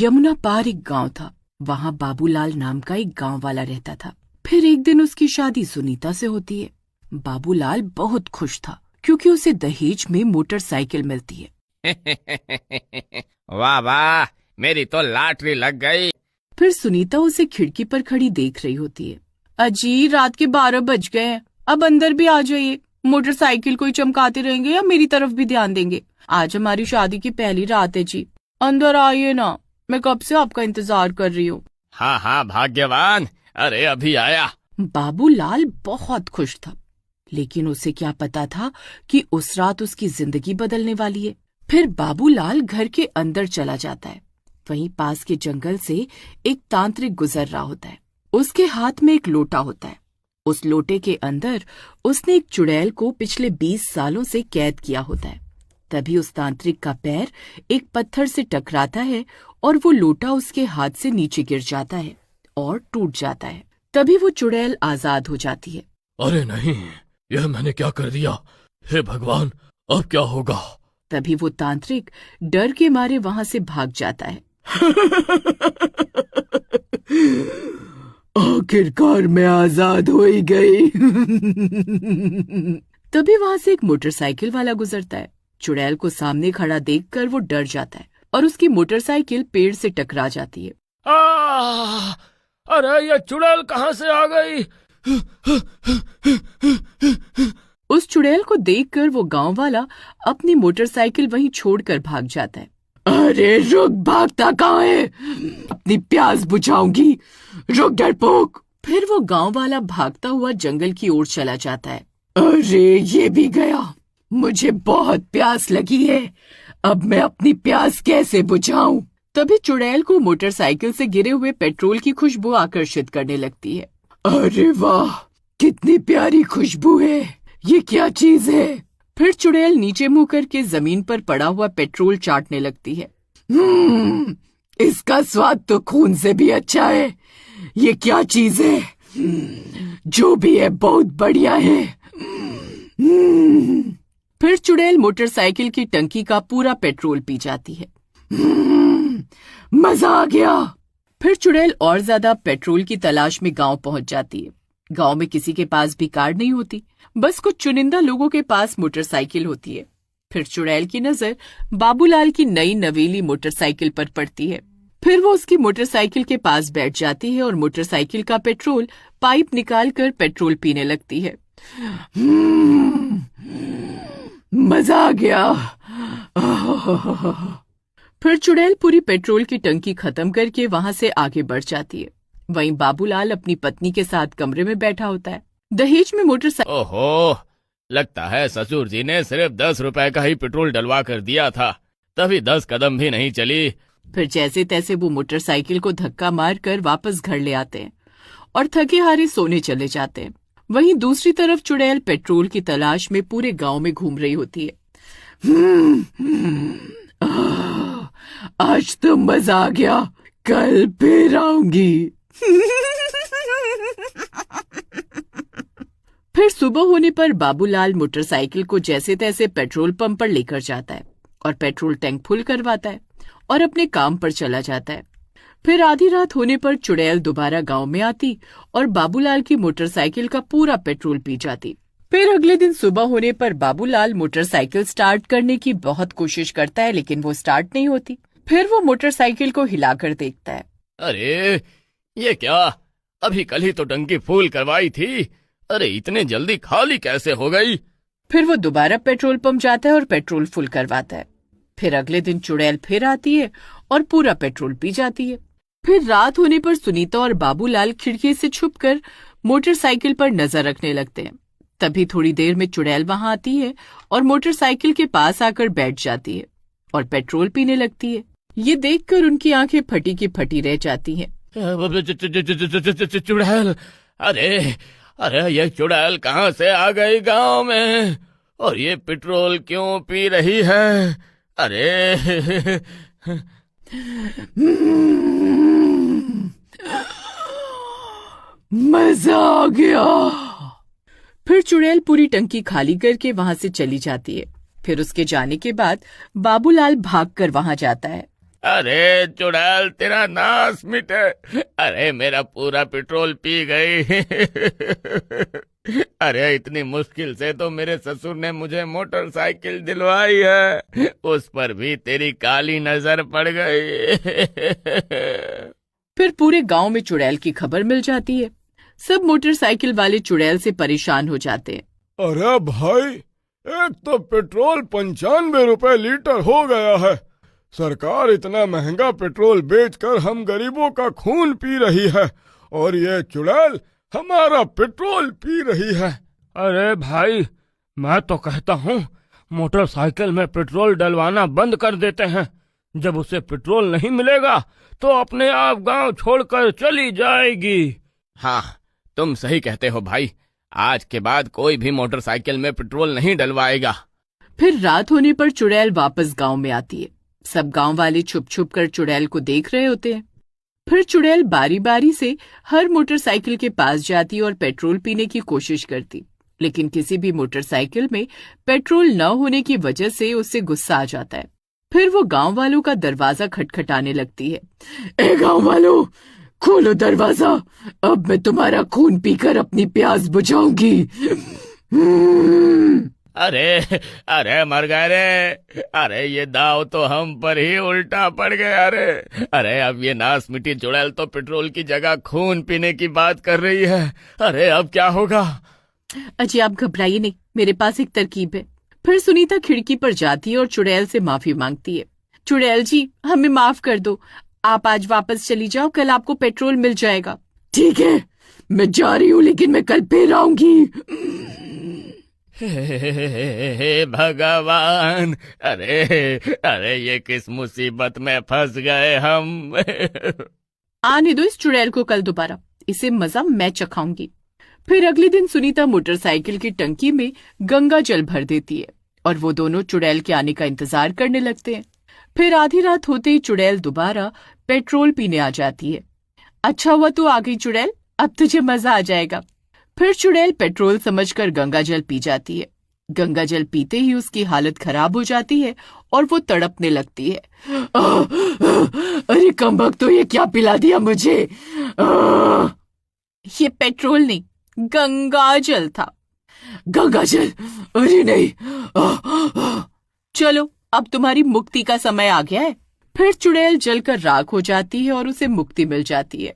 यमुना पार एक गांव था। वहां बाबूलाल नाम का एक गांव वाला रहता था। फिर एक दिन उसकी शादी सुनीता से होती है। बाबूलाल बहुत खुश था क्योंकि उसे दहेज में मोटरसाइकिल मिलती है। वाह वाह, मेरी तो लॉटरी लग गई। फिर सुनीता उसे खिड़की पर खड़ी देख रही होती है। अजी, रात के 12 बज गए हैं, अब अंदर भी आ जाइए। मोटरसाइकिल को ही चमकाते रहेंगे या मेरी तरफ भी ध्यान देंगे? आज हमारी शादी की पहली रात है जी, अंदर आइए ना, मैं कब से आपका इंतजार कर रही हूँ। हाँ हाँ भाग्यवान, अरे अभी आया। बाबूलाल बहुत खुश था, लेकिन उसे क्या पता था कि उस रात उसकी जिंदगी बदलने वाली है। फिर बाबूलाल घर के अंदर चला जाता है। वहीं पास के जंगल से एक तांत्रिक गुजर रहा होता है। उसके हाथ में एक लोटा होता है। उस लोटे के अंदर उसने एक चुड़ैल को पिछले 20 सालों से कैद किया होता है। तभी उस तांत्रिक का पैर एक पत्थर से टकराता है और वो लोटा उसके हाथ से नीचे गिर जाता है और टूट जाता है। तभी वो चुड़ैल आजाद हो जाती है। अरे नहीं, यह मैंने क्या कर दिया? हे भगवान, अब क्या होगा? तभी वो तांत्रिक डर के मारे वहां से भाग जाता है। आखिरकार मैं आजाद हो ही गई। तभी वहां से एक मोटरसाइकिल वाला गुजरता है। चुड़ैल को सामने खड़ा देखकर वो डर जाता है और उसकी मोटरसाइकिल पेड़ से टकरा जाती है। अरे ये चुड़ैल कहाँ से आ गई? उस चुड़ैल को देखकर वो गांव वाला अपनी मोटरसाइकिल वहीं छोड़कर भाग जाता है। अरे रुक, भागता कहाँ है? अपनी प्यास बुझाऊंगी, रुक डरपोक। फिर वो गांव वाला भागता हुआ जंगल की ओर चला जाता है। अरे ये भी गया, मुझे बहुत प्यास लगी है, अब मैं अपनी प्यास कैसे बुझाऊं? तभी चुड़ैल को मोटरसाइकिल से गिरे हुए पेट्रोल की खुशबू आकर्षित करने लगती है। अरे वाह, कितनी प्यारी खुशबू है, ये क्या चीज है? फिर चुड़ैल नीचे मुंह करके जमीन पर पड़ा हुआ पेट्रोल चाटने लगती है। इसका स्वाद तो खून से भी अच्छा है। ये क्या चीज है? जो भी है बहुत बढ़िया है। फिर चुड़ैल मोटरसाइकिल की टंकी का पूरा पेट्रोल पी जाती है। मजा आ गया। फिर चुड़ैल और ज्यादा पेट्रोल की तलाश में गांव पहुंच जाती है। गांव में किसी के पास भी कार नहीं होती, बस कुछ चुनिंदा लोगों के पास मोटरसाइकिल होती है। फिर चुड़ैल की नजर बाबूलाल की नई नवेली मोटरसाइकिल पर पड़ती है। फिर वो उसकी मोटरसाइकिल के पास बैठ जाती है और मोटरसाइकिल का पेट्रोल पाइप निकालकर पेट्रोल पीने लगती है। मजा आ गया। फिर चुड़ैल पूरी पेट्रोल की टंकी खत्म करके वहां से आगे बढ़ जाती है। वहीं बाबूलाल अपनी पत्नी के साथ कमरे में बैठा होता है। दहेज में मोटरसाइकिल। ओहो, लगता है ससुर जी ने सिर्फ 10 रुपए का ही पेट्रोल डलवा कर दिया था, तभी 10 कदम भी नहीं चली। फिर जैसे तैसे वो मोटरसाइकिल को धक्का मारकर वापस घर ले आते हैं और थके हारे सोने चले जाते हैं। वहीं दूसरी तरफ चुड़ैल पेट्रोल की तलाश में पूरे गांव में घूम रही होती है। आज तो मजा आ गया, कल फिर आऊंगी। फिर सुबह होने पर बाबूलाल मोटरसाइकिल को जैसे तैसे पेट्रोल पंप पर लेकर जाता है और पेट्रोल टैंक फुल करवाता है और अपने काम पर चला जाता है। फिर आधी रात होने पर चुड़ैल दोबारा गांव में आती और बाबूलाल की मोटरसाइकिल का पूरा पेट्रोल पी जाती। फिर अगले दिन सुबह होने पर बाबूलाल मोटरसाइकिल स्टार्ट करने की बहुत कोशिश करता है, लेकिन वो स्टार्ट नहीं होती। फिर वो मोटरसाइकिल को हिलाकर देखता है। अरे ये क्या, अभी कल ही तो टंकी फुल करवाई थी, अरे इतने जल्दी खाली कैसे हो गई? फिर वो दोबारा पेट्रोल पंप जाता है और पेट्रोल फुल करवाता है। फिर अगले दिन चुड़ैल फिर आती है और पूरा पेट्रोल पी जाती है। फिर रात होने पर सुनीता और बाबूलाल खिड़की से छुपकर मोटरसाइकिल पर नजर रखने लगते हैं। तभी थोड़ी देर में चुड़ैल वहां आती है और मोटरसाइकिल के पास आकर बैठ जाती है और पेट्रोल पीने लगती है। ये देखकर उनकी आंखें फटी की फटी रह जाती हैं। चुड़ैल, अरे अरे ये चुड़ैल कहाँ से आ गई गांव में, और ये पेट्रोल क्यों पी रही है? अरे मजा आ गया। फिर चुड़ैल पूरी टंकी खाली करके वहां से चली जाती है। फिर उसके जाने के बाद बाबूलाल भागकर वहां जाता है अरे चुड़ैल, तेरा नाश मिटे। अरे मेरा पूरा पेट्रोल पी गई। अरे इतनी मुश्किल से तो मेरे ससुर ने मुझे मोटरसाइकिल दिलवाई है, उस पर भी तेरी काली नजर पड़ गई। फिर पूरे गांव में चुड़ैल की खबर मिल जाती है। सब मोटरसाइकिल वाले चुड़ैल से परेशान हो जाते हैं। अरे भाई, एक तो पेट्रोल 95 रुपए लीटर हो गया है। सरकार इतना महंगा पेट्रोल बेचकर हम गरीबों का खून पी रही है, और ये चुड़ैल हमारा पेट्रोल पी रही है। अरे भाई, मैं तो कहता हूँ मोटरसाइकिल में पेट्रोल डलवाना बंद कर देते हैं। जब उसे पेट्रोल नहीं मिलेगा तो अपने आप गांव छोड़कर चली जाएगी। हाँ, तुम सही कहते हो भाई। आज के बाद कोई भी मोटरसाइकिल में पेट्रोल नहीं डलवाएगा। फिर रात होने पर चुड़ैल वापस गांव में आती है। सब गांव वाले छुप छुप कर चुड़ैल को देख रहे होते हैं। फिर चुड़ैल बारी बारी से हर मोटरसाइकिल के पास जाती और पेट्रोल पीने की कोशिश करती, लेकिन किसी भी मोटरसाइकिल में पेट्रोल न होने की वजह से उससे गुस्सा आ जाता है। फिर वो गांव वालों का दरवाजा खटखटाने लगती है। ए गांव वालों, खोलो दरवाजा, अब मैं तुम्हारा खून पीकर अपनी प्यास बुझाऊंगी। अरे अरे मर गए रे। अरे ये दाव तो हम पर ही उल्टा पड़ गया रे। अरे अब ये नास मिट्टी चुड़ैल तो पेट्रोल की जगह खून पीने की बात कर रही है। अरे अब क्या होगा? अजी आप घबराइए नहीं, मेरे पास एक तरकीब है। फिर सुनीता खिड़की पर जाती है और चुड़ैल से माफी मांगती है। चुड़ैल जी, हमें माफ कर दो, आप आज वापस चली जाओ, कल आपको पेट्रोल मिल जाएगा। ठीक है, मैं जा रही हूँ, लेकिन मैं कल फिर आऊंगी। हे भगवान, अरे अरे ये किस मुसीबत में फंस गए हम। आने दो इस चुड़ैल को कल दोबारा, इसे मजा मैं चखाऊंगी। फिर अगले दिन सुनीता मोटरसाइकिल की टंकी में गंगा जल भर देती है और वो दोनों चुड़ैल के आने का इंतजार करने लगते हैं। फिर आधी रात होते ही चुड़ैल दोबारा पेट्रोल पीने आ जाती है। अच्छा हुआ तू आ गई चुड़ैल, अब तुझे मजा आ जाएगा। फिर चुड़ैल पेट्रोल समझकर गंगा जल पी जाती है। गंगा जल पीते ही उसकी हालत खराब हो जाती है और वो तड़पने लगती है। अरे कमबख्त, तो ये क्या पिला दिया मुझे? ये पेट्रोल नहीं, गंगा जल था। गंगा जल? अरे नहीं। चलो, अब तुम्हारी मुक्ति का समय आ गया है। फिर चुड़ैल जलकर राख हो जाती है और उसे मुक्ति मिल जाती है।